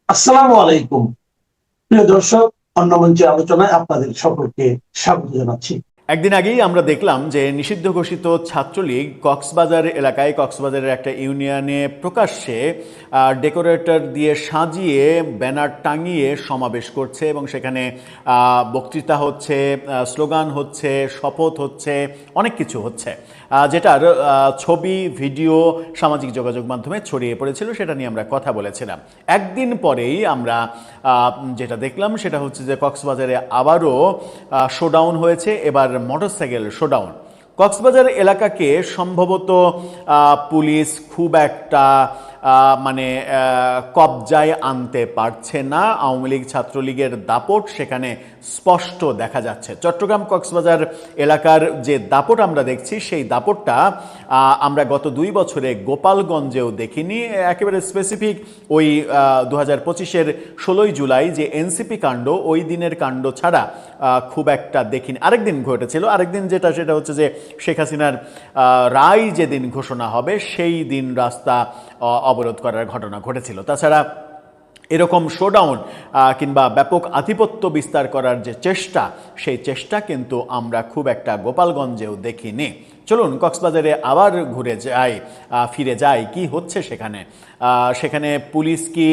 আসসালামু আলাইকুম। প্রিয় দর্শক, অন্য মঞ্চে আলোচনায় আপনাদের সকলকে স্বাগত জানাচ্ছি। একদিন আগেই আমরা দেখলাম যে নিষিদ্ধ ঘোষিত ছাত্রলীগ কক্সবাজার এলাকায় কক্সবাজারের একটা ইউনিয়নে প্রকাশ্যে ডেকোরেটর দিয়ে সাজিয়ে ব্যানার টাঙিয়ে সমাবেশ করছে এবং সেখানে বক্তৃতা হচ্ছে, স্লোগান হচ্ছে, শপথ হচ্ছে, অনেক কিছু হচ্ছে, যেটার ছবি ভিডিও সামাজিক যোগাযোগ মাধ্যমে ছড়িয়ে পড়েছিল। সেটা নিয়ে আমরা কথা বলেছিলাম। একদিন পরেই আমরা যেটা দেখলাম সেটা হচ্ছে যে কক্সবাজারে আবারও শোডাউন হয়েছে, এবার মোটরসাইকেল শোডাউন। কক্সবাজার এলাকাকে সম্ভবত পুলিশ খুব একটা মানে কবজায় আনতে পারছে না। আওয়ামী লীগ ছাত্রলীগের দাপট সেখানে স্পষ্ট দেখা যাচ্ছে। চট্টগ্রাম কক্সবাজার এলাকার যে দাপট আমরা দেখছি সেই দাপটটা আমরা গত 2 বছরে গোপালগঞ্জেও দেখিনি। একেবারে স্পেসিফিক ওই 2025-এর 16ই জুলাই যে এনসিপি কাণ্ড, ওই দিনের কাণ্ড ছাড়া খুব একটা দেখিনি। আরেকদিন ঘটেছিল, আরেকদিন সেটা হচ্ছে যে শেখ হাসিনার রায় যেদিন ঘোষণা হবে সেই দিন রাস্তা অবরোধ করার ঘটনা ঘটেছিল। তাছাড়া এরকম শোডাউন কিংবা ব্যাপক আধিপত্য বিস্তার করার যে চেষ্টা, সেই চেষ্টা কিন্তু আমরা খুব একটা গোপালগঞ্জেও দেখিনি। চলুন কক্সবাজারে আবার ফিরে যাই কি হচ্ছে সেখানে। সেখানে পুলিশ কি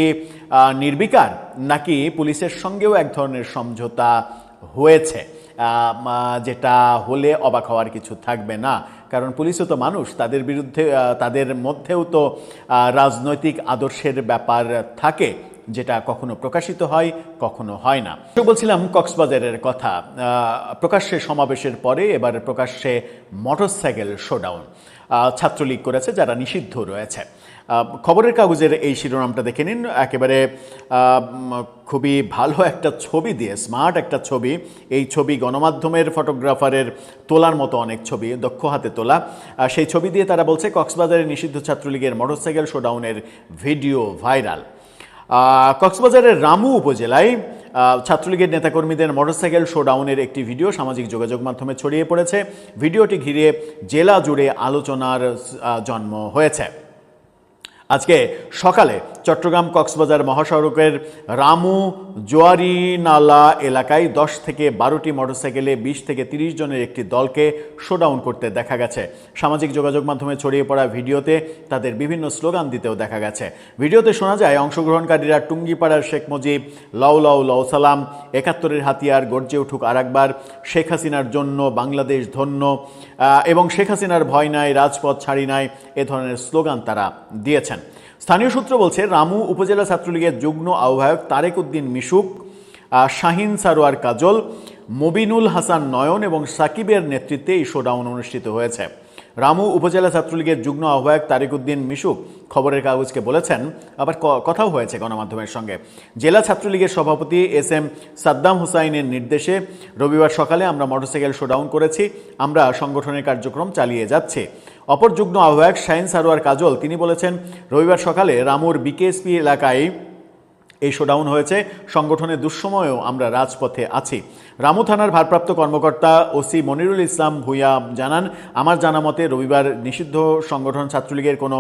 নির্বিকার, নাকি পুলিশের সঙ্গেও এক ধরনের সমঝোতা হয়েছে, যেটা হলে অবাক হওয়ার কিছু থাকবে না। কারণ পুলিশও তো মানুষ, তাদের বিরুদ্ধে তাদের মধ্যেও তো রাজনৈতিক আদর্শের ব্যাপার থাকে, যেটা কখনো প্রকাশিত হয়, কখনো হয় না। বলছিলাম কক্সবাজারের কথা। প্রকাশ্যে সমাবেশের পরে এবার প্রকাশ্যে মোটরসাইকেল শোডাউন ছাত্রলীগ করেছে, যারা নিষিদ্ধ রয়েছে। খবরের কাগজের এই শিরোনামটা দেখে নিন। একেবারে খুবই ভালো একটা ছবি দিয়ে, স্মার্ট একটা ছবি। এই ছবি গণমাধ্যমের ফটোগ্রাফারের তোলার মতো অনেক ছবি, দক্ষ হাতে তোলা। সেই ছবি দিয়ে তারা বলছে কক্সবাজারের নিষিদ্ধ ছাত্রলীগের মোটরসাইকেল শোডাউনের ভিডিও ভাইরাল। কক্সবাজারের রামু উপজেলায় ছাত্রলীগের নেতাকর্মীদের মোটরসাইকেল শোডাউনের একটি ভিডিও সামাজিক যোগাযোগ মাধ্যমে ছড়িয়ে পড়েছে। ভিডিওটি ঘিরে জেলা জুড়ে আলোচনার জন্ম হয়েছে। আজকে সকালে চট্টগ্রাম কক্সবাজার মহাসড়কের রামু জোয়ারি নালা এলাকায় 10 থেকে 12টি মোটরসাইকেলে 20 থেকে 30 জনের একটি দলকে শোডাউন করতে দেখা গেছে। সামাজিক যোগাযোগ মাধ্যমে ছড়িয়ে পড়া ভিডিওতে তাদের বিভিন্ন স্লোগান দিতেও দেখা গেছে। ভিডিওতে শোনা যায় অংশগ্রহণকারীরা টুঙ্গিপাড়ার শেখ মুজিব, লাউ লাউ লাউ সালাম, 71-এর হাতিয়ার, গর্জে উঠুক আরেকবার, শেখ হাসিনার জন্য বাংলাদেশ ধন্য এবং শেখ হাসিনার ভয় নাই, রাজপথ ছাড়ি নাই, এ ধরনের স্লোগান তারা দিয়েছেন। স্থানীয় সূত্র বলছে রামু উপজেলা ছাত্রলীগের যুগ্ম আহ্বায়ক তারেক উদ্দিন মিশুক, শাহিন সারোয়ার কাজল, মবিনুল হাসান নয়ন এবং সাকিবের নেতৃত্বে এই শোডাউন অনুষ্ঠিত হয়েছে। রামু উপজেলা ছাত্রলীগের যুগ্ম আহ্বায়ক তারেক উদ্দিন মিশুক খবরের কাগজকে বলেছেন, আবার কথাও হয়েছে গণমাধ্যমের সঙ্গে, জেলা ছাত্রলীগের সভাপতি এস.এম. সাদ্দাম হুসাইনের নির্দেশে রবিবার সকালে আমরা মোটরসাইকেল শোডাউন করেছি, আমরা সংগঠনের কার্যক্রম চালিয়ে যাচ্ছি। অপর যুগ্ম আহ্বায়ক শাহিন সারোয়ার কাজল তিনি বলেছেন, রবিবার সকালে রামুর বিকেএসপি এলাকায় এই শোডাউন হয়েছে, সংগঠনের দুঃসময়েও আমরা রাজপথে আছি। রামু থানার ভারপ্রাপ্ত কর্মকর্তা ওসি মনিরুল ইসলাম ভূঁইয়া জানান, আমার জানা মতে রবিবার নিষিদ্ধ সংগঠন ছাত্রলীগের কোনো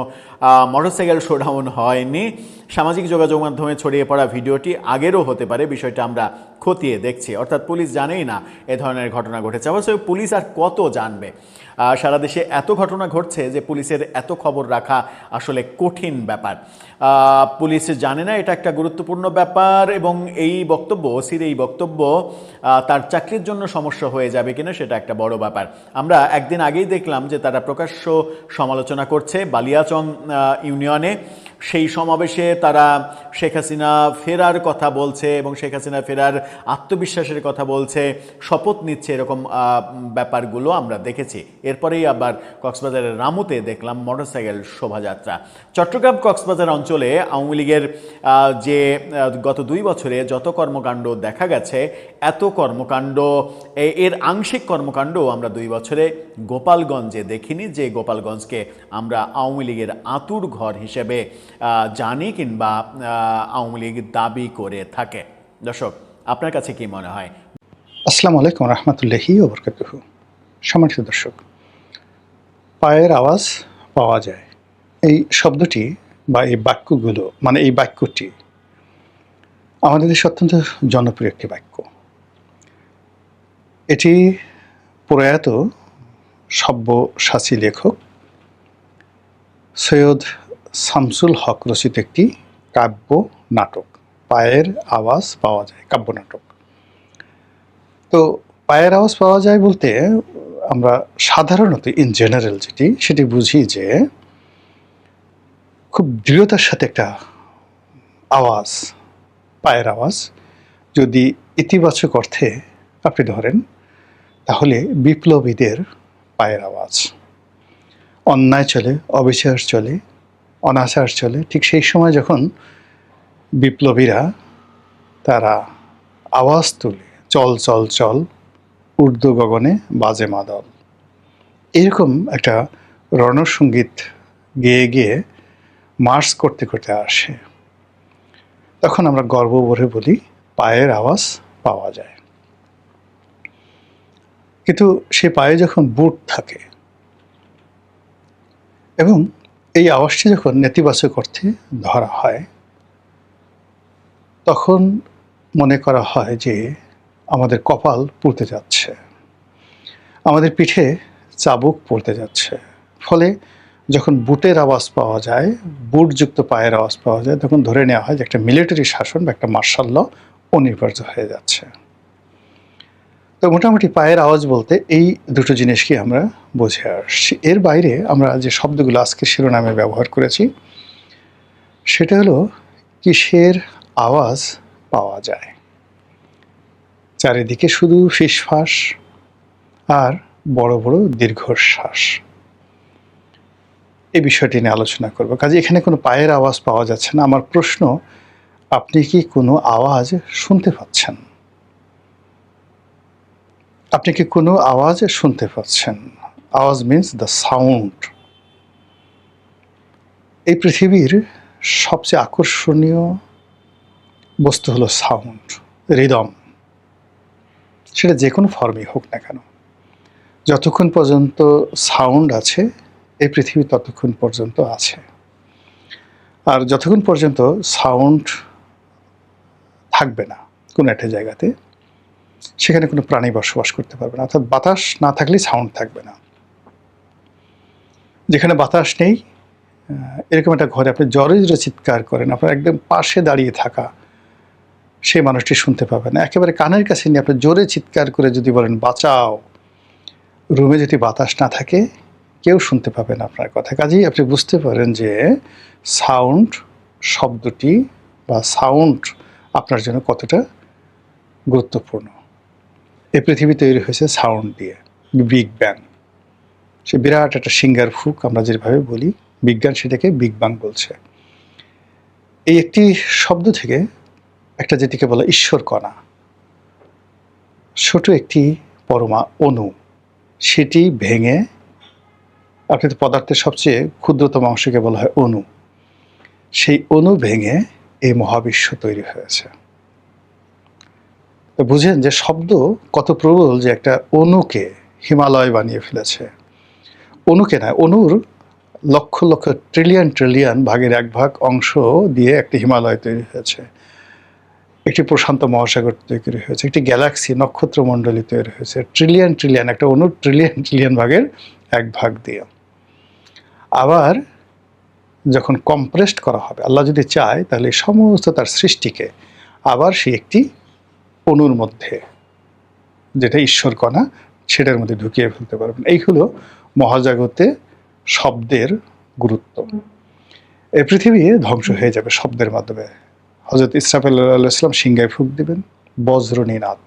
মোটরসাইকেল শোডাউন হয়নি। সামাজিক যোগাযোগ মাধ্যমে ছড়িয়ে পড়া ভিডিওটি আগেরও হতে পারে, বিষয়টা আমরা খতিয়ে দেখছি। অর্থাৎ পুলিশ জানেই না এ ধরনের ঘটনা ঘটেছে। অবশ্য পুলিশ আর কত জানবে? সারা দেশে এত ঘটনা ঘটছে যে পুলিশের এত খবর রাখা আসলে কঠিন ব্যাপার। পুলিশ জানে না, এটা একটা গুরুত্বপূর্ণ ব্যাপার এবং এই বক্তব্য, ওসির এই বক্তব্য তার চাকরির জন্য সমস্যা হয়ে যাবে কিনা সেটা একটা বড় ব্যাপার। আমরা একদিন আগেই দেখলাম যে তারা প্রকাশ্য সমালোচনা করছে বালিয়াচং ইউনিয়নে। সেই সমাবেশে তারা শেখ হাসিনা ফেরার কথা বলছে এবং শেখ হাসিনা ফেরার আত্মবিশ্বাসের কথা বলছে, শপথ নিচ্ছে, এরকম ব্যাপারগুলো আমরা দেখেছি। এরপরেই আবার কক্সবাজারের রামুতে দেখলাম মোটরসাইকেল শোভাযাত্রা। চট্টগ্রাম কক্সবাজার অঞ্চলে আওয়ামী লীগের যে গত 2 বছরে যত কর্মকাণ্ড দেখা গেছে, এত কর্মকাণ্ড, এর আংশিক কর্মকাণ্ড আমরা 2 বছরে গোপালগঞ্জে দেখিনি, যে গোপালগঞ্জকে আমরা আওয়ামী লীগের আঁতুড় ঘর হিসেবে জানি কিংবা আওয়ামী লীগ দাবি করে থাকে। দর্শক, আপনার কাছে কি মনে হয়? আসসালামু আলাইকুম রহমতুল্লাহি ওয়া বারাকাতুহু। সম্মানিত দর্শক, পায়ের আওয়াজ পাওয়া যায়, এই শব্দটি বা এই বাক্যগুলো, মানে এই বাক্যটি আমাদের দেশে অত্যন্ত জনপ্রিয় একটি বাক্য। এটি প্রয়াত সব্যসাচী লেখক সৈয়দ শামসুল হক রচিত একটি কাব্য নাটক, পায়ের আওয়াজ পাওয়া যায়, কাব্য নাটক। তো পায়ের আওয়াজ পাওয়া যায় বলতে আমরা সাধারণত ইন জেনারেল সেটি বুঝি যে খুব দৃঢ়তার সাথে একটা আওয়াজ, পায়ের আওয়াজ। যদি ইতিবাচক অর্থে আপনি ধরেন তাহলে বিপ্লবীদের পায়ের আওয়াজ। অন্যায় চলে, অবিচার চলে, অনাচার চলে, ঠিক সেই সময় যখন বিপ্লবীরা তারা আওয়াজ তুলে, চল চল চল, ঊর্ধ্ব গগনে বাজে মাদল, এরকম একটা রণসঙ্গীত গেয়ে গিয়ে মার্চ করতে করতে আসে, তখন আমরা গর্ব ভরে বলি পায়ের আওয়াজ পাওয়া যায়। কিন্তু সে পায়ে যখন বুট থাকে এবং এই আওয়াজটি যখন নেতিবাচক অর্থে ধরা হয়, তখন মনে করা হয় যে আমাদের কপাল পুড়তে যাচ্ছে, আমাদের পিঠে চাবুক পড়তে যাচ্ছে। ফলে যখন বুটের আওয়াজ পাওয়া যায়, বুটযুক্ত পায়ের আওয়াজ পাওয়া যায়, তখন ধরে নেওয়া হয় যে একটা মিলিটারি শাসন বা একটা মার্শাল ল অনিবার্য হয়ে যাচ্ছে। তো মোটামুটি পায়ের আওয়াজ বলতে এই দুটো জিনিসকে আমরা বুঝে আসছি। এর বাইরে আমরা যে শব্দগুলো আজকের শিরোনামে ব্যবহার করেছি সেটা হলো কিসের আওয়াজ পাওয়া যায়। চারিদিকে শুধু ফিসফাস আর বড় বড় দীর্ঘশ্বাস, এই বিষয়টি নিয়ে আলোচনা করব। কাজে এখানে কোনো পায়ের আওয়াজ পাওয়া যাচ্ছে না। আমার প্রশ্ন, আপনি কি কোনো আওয়াজ শুনতে পাচ্ছেন? আপনি কি কোনো আওয়াজ শুনতে পাচ্ছেন? আওয়াজ মিন্স দ্য সাউন্ড। এই পৃথিবীর সবচেয়ে আকর্ষণীয় বস্তু হলো সাউন্ড, রিদম। সেটা যে কোনো ফর্মই হোক না কেন, যতক্ষণ পর্যন্ত সাউন্ড আছে এই পৃথিবী ততক্ষণ পর্যন্ত আছে। আর যতক্ষণ পর্যন্ত সাউন্ড থাকবে না কোনো একটা জায়গাতে, সেখানে কোনো প্রাণী বসবাস করতে পারবে না। অর্থাৎ বাতাস না থাকলে সাউন্ড থাকবে না। যেখানে বাতাস নেই, এরকম একটা ঘরে আপনি জোরে জোরে চিৎকার করেন, আপনার একদম পাশে দাঁড়িয়ে থাকা সেই মানুষটি শুনতে পাবে না। একেবারে কানের কাছে নিয়ে আপনি জোরে চিৎকার করে যদি বলেন বাঁচাও, রুমে যদি বাতাস না থাকে কেউ শুনতে পাবে না আপনার কথা। কাজেই আপনি বুঝতে পারেন যে সাউন্ড শব্দটি বা সাউন্ড আপনার জন্য কতটা গুরুত্বপূর্ণ। এই পৃথিবী তৈরি হয়েছে সাউন্ড দিয়ে, বিগ ব্যাং। সে বিরাট একটা সিঙ্গার ফুক আমরা যেভাবে বলি, বিজ্ঞান সেটাকে বিগ ব্যাং বলছে। এই একটি শব্দ থেকে একটা যেটিকে বলা ঈশ্বর কণা, ছোট একটি পরমা অণু, সেটি ভেঙে, আপনি তো পদার্থের সবচেয়ে ক্ষুদ্রতম অংশকে বলা হয় অণু, সেই অণু ভেঙে এই মহাবিশ্ব তৈরি হয়েছে। তো বুঝেন যে শব্দ কত প্রবল, যে একটা অণুকে হিমালয় বানিয়ে ফেলেছে। অণুকে না, অণুর লক্ষ লক্ষ ট্রিলিয়ন ট্রিলিয়ন ভাগের এক ভাগ অংশ দিয়ে একটি হিমালয় তৈরি হয়েছে, একটি প্রশান্ত মহাসাগর তৈরি হয়েছে, একটি গ্যালাক্সি নক্ষত্রমণ্ডলী তৈরি হয়েছে ট্রিলিয়ন ট্রিলিয়ন, একটা অণুর ট্রিলিয়ন ট্রিলিয়ন ভাগের এক ভাগ দিয়ে। আবার যখন কম্প্রেসড করা হবে, আল্লাহ যদি চায় তাহলে সমস্ত তার সৃষ্টিকে আবার সেই একটি অণুর মধ্যে, যেটা ঈশ্বর কণা, সেটার মধ্যে ঢুকিয়ে ফেলতে পারবেন। এই হলো মহাজগতে শব্দের গুরুত্ব। এই পৃথিবী ধ্বংস হয়ে যাবে শব্দের মাধ্যমে। হযরত ইসরাফিল আলাইহিস সালাম সিংহায় ফুঁক দিবেন, বজ্রনীনাদ,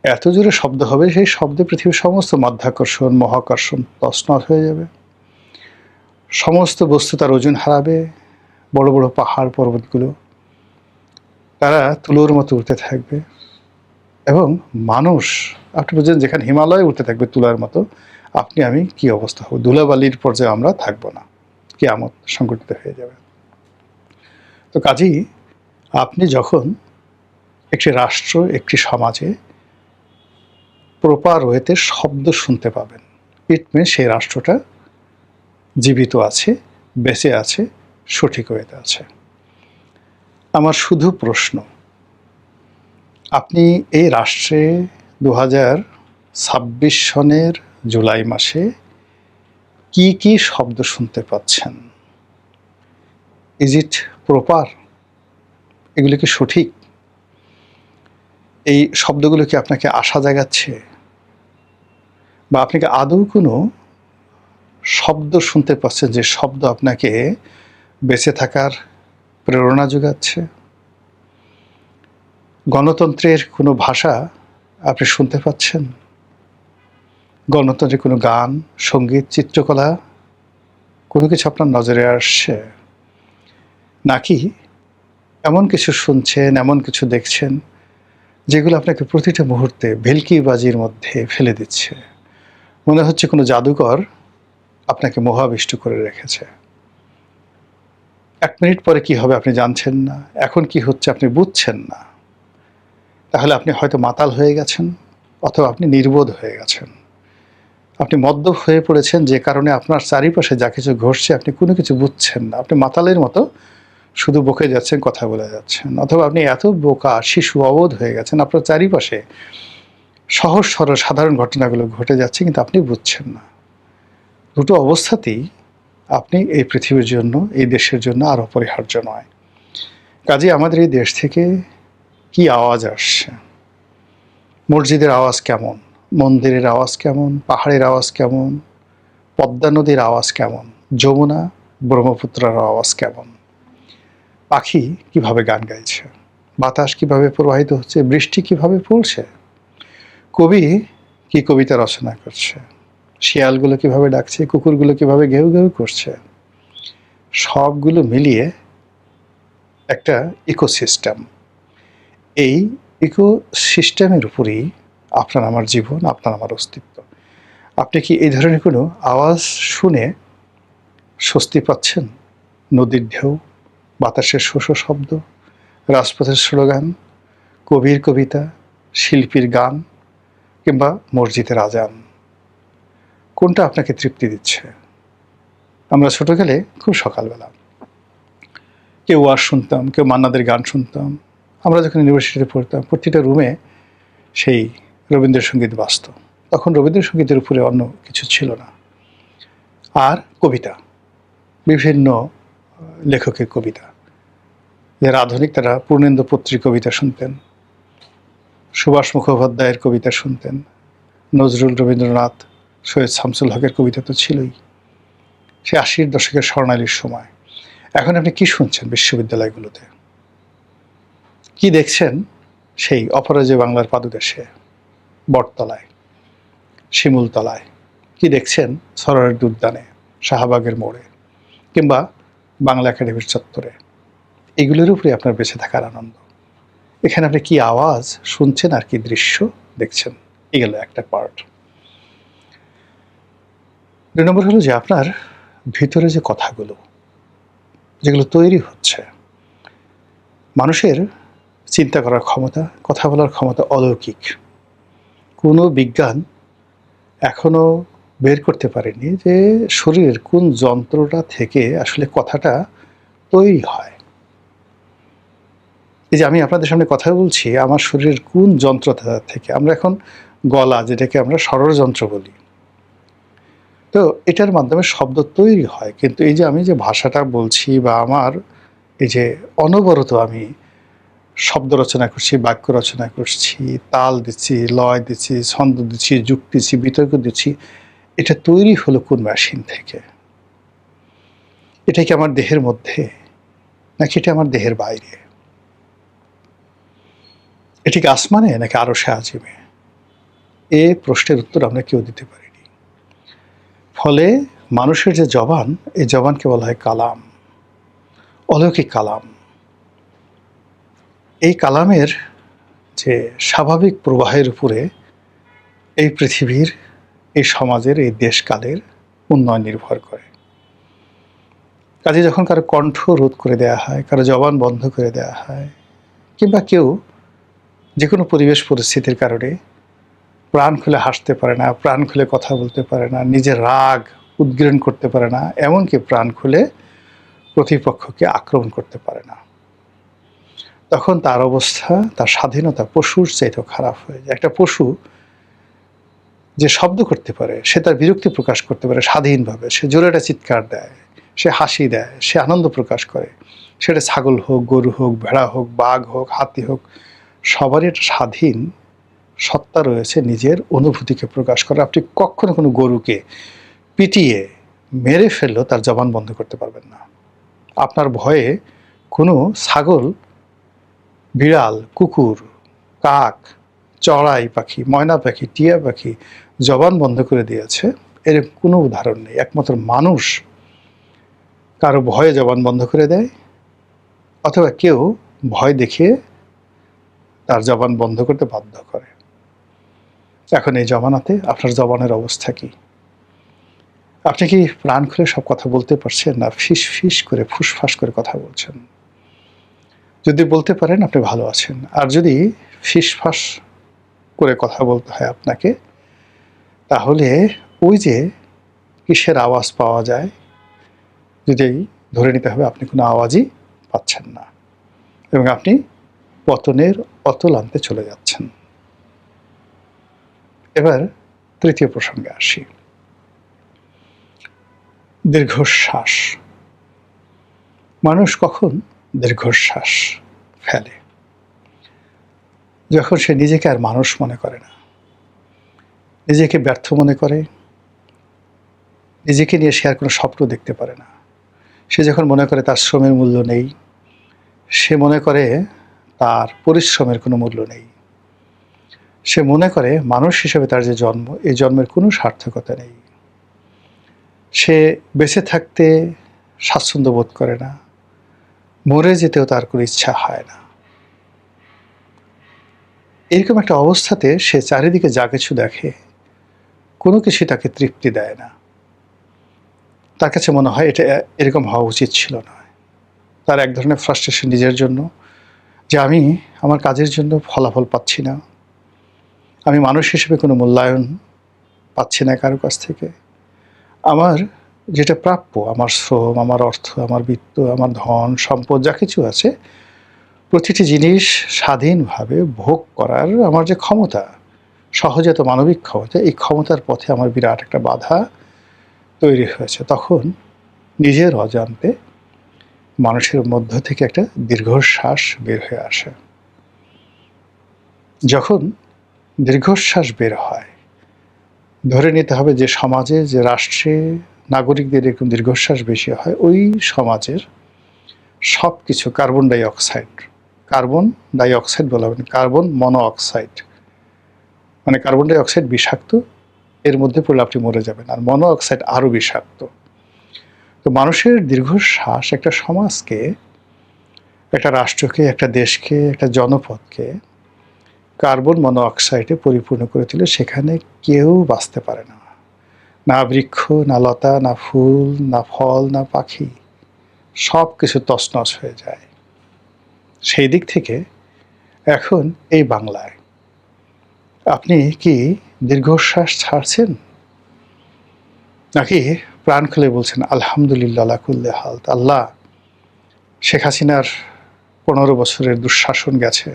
এত জোরে শব্দ হবে, সেই শব্দে পৃথিবীর সমস্ত মাধ্যাকর্ষণ মহাকর্ষণ তছনছ হয়ে যাবে। সমস্ত বস্তু তার ওজন হারাবে। বড় বড় পাহাড় পর্বতগুলো তারা তুলোর মতো উঠতে থাকবে, এবং মানুষ, আপনি বুঝেন যেখানে হিমালয় উঠতে থাকবে তুলার মতো, আপনি আমি কি অবস্থা হবে? ধুলাবালির পর্যায়ে আমরা থাকবো না, কিয়ামত সংঘটিত হয়ে যাবে। তো কাজেই আপনি যখন একটি রাষ্ট্র, একটি সমাজে প্রপার ওয়েতে শব্দ শুনতে পাবেন, ইট মিনস সেই রাষ্ট্রটা জীবিত আছে, বেঁচে আছে, সঠিক ওয়েতে আছে। আমার শুধু প্রশ্ন, আপনি এই রাষ্ট্রে 2026 সনের জুলাই মাসে কি কি শব্দ শুনতে পাচ্ছেন? Is it proper? এগুলো কি সঠিক? এই শব্দগুলো কি আপনাকে আশা জাগাচ্ছে? বা আপনি কি আদৌ কোনো শব্দ শুনতে পাচ্ছেন যে শব্দ আপনাকে বেঁচে থাকার প্রেরণা যোগাচ্ছে? গণতন্ত্রের কোনো ভাষা আপনি শুনতে পাচ্ছেন? গণতন্ত্রের কোনো গান, সঙ্গীত, চিত্রকলা কোনো কিছু আপনার নজরে আসছে? নাকি এমন কিছু শুনছেন, এমন কিছু দেখছেন যেগুলো আপনাকে প্রতিটা মুহূর্তে ভেলকিবাজির মধ্যে ফেলে দিচ্ছে? মনে হচ্ছে কোনো জাদুকর আপনাকে মোহাবিষ্ট করে রেখেছে। 1 মিনিট পরে কি হবে আপনি জানছেন না, এখন কি হচ্ছে আপনি বুঝছেন না। তাহলে আপনি হয়তো মাতাল হয়ে গেছেন, অথবা আপনি নির্বোধ হয়ে গেছেন। আপনি মদ্যপ হয়ে পড়েছেন, যে কারণে আপনার চারিপাশে যা কিছু ঘটছে আপনি কোনো কিছু বুঝছেন না। আপনি মাতালের মতো শুধু বকে যাচ্ছেন, কথা বলে যাচ্ছেন। অথবা আপনি এত বোকা, শিশু, অবোধ হয়ে গেছেন, আপনার চারিপাশে সহজ সরল সাধারণ ঘটনাগুলো ঘটে যাচ্ছে, কিন্তু আপনি বুঝছেন না। দুটো অবস্থাতেই আপনি এই পৃথিবীর জন্য, এই দেশের জন্য আর অপরিহার্য নয়। কাজে আমাদের এই দেশ থেকে কি আওয়াজ আসছে? মসজিদের আওয়াজ কেমন? মন্দিরের আওয়াজ কেমন? পাহাড়ের আওয়াজ কেমন? পদ্মা নদীর আওয়াজ কেমন? যমুনা, ব্রহ্মপুত্রের আওয়াজ কেমন? পাখি কিভাবে গান গাইছে? বাতাস কিভাবে প্রবাহিত হচ্ছে? বৃষ্টি কিভাবে পড়ছে? কবি কি কবিতা রচনা করছে? শিয়ালগুলো কিভাবে ডাকছে? কুকুরগুলো কিভাবে ঘেউ ঘেউ করছে? সবগুলো মিলিয়ে একটা ইকোসিস্টেম। এই ইকোসিস্টেমের উপরেই আপনার আমার জীবন, আপনার আমার অস্তিত্ব। আপনি কি এই ধরনের কোনো আওয়াজ শুনে স্বস্তি পাচ্ছেন? নদীর ঢেউ, বাতাসের শোষ শব্দ, রাজপথের স্লোগান, কবির কবিতা, শিল্পীর গান, কিংবা মসজিদের আজান, কোনটা আপনাকে তৃপ্তি দিচ্ছে? আমরা ছোটকালে খুব সকালবেলা কেউ ওয়াজ শুনতাম, কেউ মান্নাদের গান শুনতাম। আমরা যখন ইউনিভার্সিটিতে পড়তাম, প্রতিটা রুমে সেই রবীন্দ্রসঙ্গীত বাজত। তখন রবীন্দ্রসঙ্গীতের উপরে অন্য কিছু ছিল না। আর কবিতা, বিভিন্ন লেখকের কবিতা। যারা আধুনিক তারা পূর্ণেন্দু পত্রীর কবিতা শুনতেন, সুভাষ মুখোপাধ্যায়ের কবিতা শুনতেন, নজরুল, রবীন্দ্রনাথ, সৈয়দ শামসুল হকের কবিতা তো ছিলই। সে 80-র দশকের স্বর্ণালীর সময়। এখন আপনি কি শুনছেন বিশ্ববিদ্যালয়গুলোতে? কি দেখছেন সেই অপরাজয় বাংলার পাদদেশে, বটতলায়, শিমুলতলায়? কি দেখছেন সরোয়ারের উদ্যানে, শাহবাগের মোড়ে, কিংবা বাংলা একাডেমির চত্বরে? এগুলোর উপরে আপনার বেঁচে থাকার আনন্দ। এখানে আপনি কি আওয়াজ শুনছেন আর কি দৃশ্য দেখছেন? এগুলো একটা পার্ট। 2 নম্বর হলো যে আপনার ভিতরে যে কথাগুলো যেগুলো তৈরি হচ্ছে, মানুষের চিন্তা করার ক্ষমতা, কথা বলার ক্ষমতা অলৌকিক। কোনো বিজ্ঞান এখনো বের করতে পারেনি যে শরীরের কোন যন্ত্রটা থেকে আসলে কথাটা তৈরি হয়। এই যে আমি আপনাদের সামনে কথা বলছি, আমার শরীরের কোন যন্ত্রটা থেকে, আমরা এখন গলা, যেটাকে আমরা স্বরযন্ত্র বলি, তো এটার মাধ্যমে শব্দ তৈরি হয়। কিন্তু এই যে আমি যে ভাষাটা বলছি, বা আমার এই যে অনবরত আমি শব্দ রচনা করছি, বাক্য রচনা করছি, তাল দিচ্ছি, লয় দিচ্ছি, ছন্দ দিচ্ছি, যুক্তি দিচ্ছি, বিতর্ক দিচ্ছি, এটা তৈরি হলো কোন মেশিন থেকে? এটা কি আমার দেহের মধ্যে, নাকি এটা আমার দেহের বাইরে? এটি কি আসমানে, নাকি আরশে আজিমে? এ প্রশ্নের উত্তর আমরা কেউ দিতে পারিনি। ফলে মানুষের যে জবান, এই জবানকে বলা হয় কালাম, অলৌকিক কালাম। এই কালামের যে স্বাভাবিক প্রবাহের উপরে এই পৃথিবীর, এই সমাজের, এই দেশকালের উন্নয়ন নির্ভর করে। কাজে যখন কারো কণ্ঠ রোধ করে দেওয়া হয়, কারো জবান বন্ধ করে দেওয়া হয়, কিংবা কেউ যে কোনো পরিবেশ পরিস্থিতির কারণে প্রাণ খুলে হাসতে পারে না, প্রাণ খুলে কথা বলতে পারে না, নিজের রাগ উদ্গীরণ করতে পারে না, এমনকি প্রাণ খুলে প্রতিপক্ষকে আক্রমণ করতে পারে না, তখন তার অবস্থা, তার স্বাধীনতা পশুর চাইতেও খারাপ হয়ে যায়। একটা পশু যে শব্দ করতে পারে, সে তার বিরক্তি প্রকাশ করতে পারে স্বাধীনভাবে, সে জোরে একটা চিৎকার দেয়, সে হাসি দেয়, সে আনন্দ প্রকাশ করে, সেটা ছাগল হোক, গরু হোক, ভেড়া হোক, বাঘ হোক, হাতি হোক, সবারই একটা স্বাধীন সত্তা রয়েছে নিজের অনুভূতিকে প্রকাশ করে। আপনি কখনো কোনো গরুকে পিটিয়ে মেরে ফেললেও তার জবান বন্ধ করতে পারবেন না। আপনার ভয়ে কোনো ছাগল, বিড়াল, কুকুর, কাক, চড়াই পাখি, ময়না পাখি, টিয়া পাখি জবান বন্ধ করে দিয়েছে, এর কোনো উদাহরণ নেই। একমাত্র মানুষ কারো ভয়ে জবান বন্ধ করে দেয়, অথবা কেউ ভয় দেখিয়ে তার জবান বন্ধ করতে বাধ্য করে। এখন এই জমানাতে আপনার জবানের অবস্থা কি? আপনি কি প্রাণ খুলে সব কথা বলতে পারছেন, না ফিস ফিস করে ফুসফাস করে কথা বলছেন? যদি বলতে পারেন আপনি ভালো আছেন, আর যদি ফিসফাস করে কথা বলতে হয় আপনাকে, তাহলে ওই যে কিসের আওয়াজ পাওয়া যায়, যদি ধরে নিতে হবে আপনি কোনো আওয়াজই পাচ্ছেন না এবং আপনি পতনের অতলান্তে চলে যাচ্ছেন। এবার তৃতীয় প্রসঙ্গে আসি, দীর্ঘশ্বাস। মানুষ কখন দীর্ঘশ্বাস ফেলে? যখন সে নিজেকে আর মানুষ মনে করে না, নিজেকে ব্যর্থ মনে করে, নিজেকে নিয়ে সে আর কোনো স্বপ্ন দেখতে পারে না। সে যখন মনে করে তার শ্রমের মূল্য নেই, সে মনে করে তার পরিশ্রমের কোনো মূল্য নেই, সে মনে করে মানুষ হিসেবে তার যে জন্ম, এই জন্মের কোনো সার্থকতা নেই, সে বেঁচে থাকতে স্বাচ্ছন্দ্য বোধ করে না, মরে যেতেও তার কোনো ইচ্ছা হয় না। এরকম একটা অবস্থাতে সে চারিদিকে যা কিছু দেখে, কোনো কিছু তাকে তৃপ্তি দেয় না। তার কাছে মনে হয় এটা এরকম হওয়া উচিত ছিল না। তার এক ধরনের ফ্রাস্ট্রেশন নিজের জন্য, যে আমি আমার কাজের জন্য ফলাফল পাচ্ছি না, আমি মানুষ হিসেবে কোনো মূল্যায়ন পাচ্ছি না কারো কাছ থেকে, আমার যেটা প্রাপ্য, আমার শ্রম, আমার অর্থ, আমার বিত্ত, আমার ধন সম্পদ যা কিছু আছে, প্রতিটি জিনিস স্বাধীনভাবে ভোগ করার আমার যে ক্ষমতা, সহজাত মানবিক ক্ষমতা, এই ক্ষমতার পথে আমার বিরাট একটা বাধা তৈরি হয়েছে। তখন নিজের অজান্তে মানুষের মধ্য থেকে একটা দীর্ঘশ্বাস বের হয়ে আসে। যখন দীর্ঘশ্বাস বের হয়, ধরে নিতে হবে যে সমাজে, যে রাষ্ট্রে নাগরিকদের এরকম দীর্ঘশ্বাস বেশি হয়, ওই সমাজের সব কিছু কার্বন ডাই অক্সাইড বলা হবে, কার্বন মনোঅক্সাইড, মানে কার্বন ডাই অক্সাইড বিষাক্ত, এর মধ্যে পড়লে আপনি মরে যাবেন, আর মনোঅক্সাইড আরও বিষাক্ত। তো মানুষের দীর্ঘশ্বাস একটা সমাজকে, একটা রাষ্ট্রকে, একটা দেশকে, একটা জনপদকে কার্বন মনোঅক্সাইডে পরিপূর্ণ করে তুলে সেখানে কেউ বাঁচতে পারে না, না বৃক্ষ, না লতা, না ফুল, না ফল, না পাখি, সব কিছু তছনছ হয়ে যায়। সেই দিক থেকে এখন এই বাংলায় আপনি কি দীর্ঘশ্বাস ছাড়ছেন, নাকি প্রাণ খুলে বলছেন আলহামদুলিল্লাহ আলা কুল্লি হাল? আল্লাহ, শেখ হাসিনার 15 বছরের দুঃশাসন গেছে,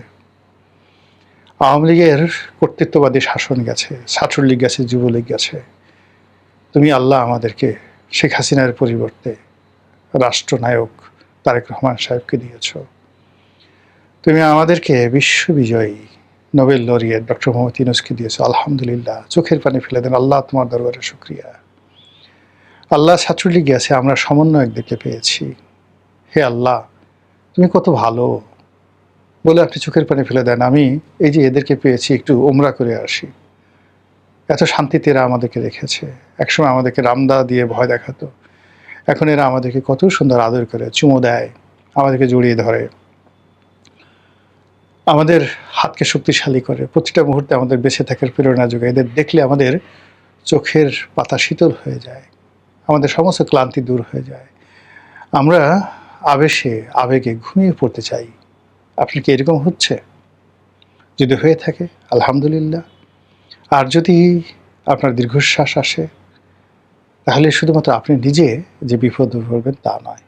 আওয়ামী লীগের কর্তৃত্ববাদী শাসন গেছে, ছাত্রলীগ গেছে, যুবলীগ গেছে, তুমি আল্লাহ আমাদেরকে শেখ হাসিনার পরিবর্তে রাষ্ট্রনায়ক তারেক রহমান সাহেবকে দিয়েছ। তুমি আমাদেরকে বিশ্ববিজয়ী নোবেল লরিয়েট ডক্টর মোহাম্মদ ইউনূসকে দিয়েছ। আলহামদুলিল্লাহ, চোখের পানি ফেলে দেন। আল্লাহ, তোমার দরবারে শুকরিয়া। আল্লাহ, ছাত্রলীগ গেছে, আমরা সমন্বয়কদেরকে পেয়েছি। হে আল্লাহ, তুমি কত ভালো, বলে আপনি চোখের পানি ফেলে দেন। আমি এই যে এদেরকে পেয়েছি, একটু ওমরা করে আসি। এত শান্তিতে এরা আমাদেরকে রেখেছে। একসময় আমাদেরকে রামদা দিয়ে ভয় দেখাতো, এখন এরা আমাদেরকে কত সুন্দর আদর করে, চুমো দেয়, আমাদেরকে জড়িয়ে ধরে, আমাদের হাতকে শক্তিশালী করে, প্রতিটা মুহূর্তে আমাদের বেঁচে থাকার প্রেরণা যোগায়। এদের দেখলে আমাদের চোখের পাতা শীতল হয়ে যায়, আমাদের সমস্ত ক্লান্তি দূর হয়ে যায়, আমরা আবেগে ঘুমিয়ে পড়তে চাই। আপনি কি এরকম হচ্ছে? যদি হয়ে থাকে আলহামদুলিল্লাহ। আর যদি আপনার দীর্ঘশ্বাস আসে, তাহলে শুধুমাত্র আপনি নিজে যে বিপদে পড়বেন তা নয়,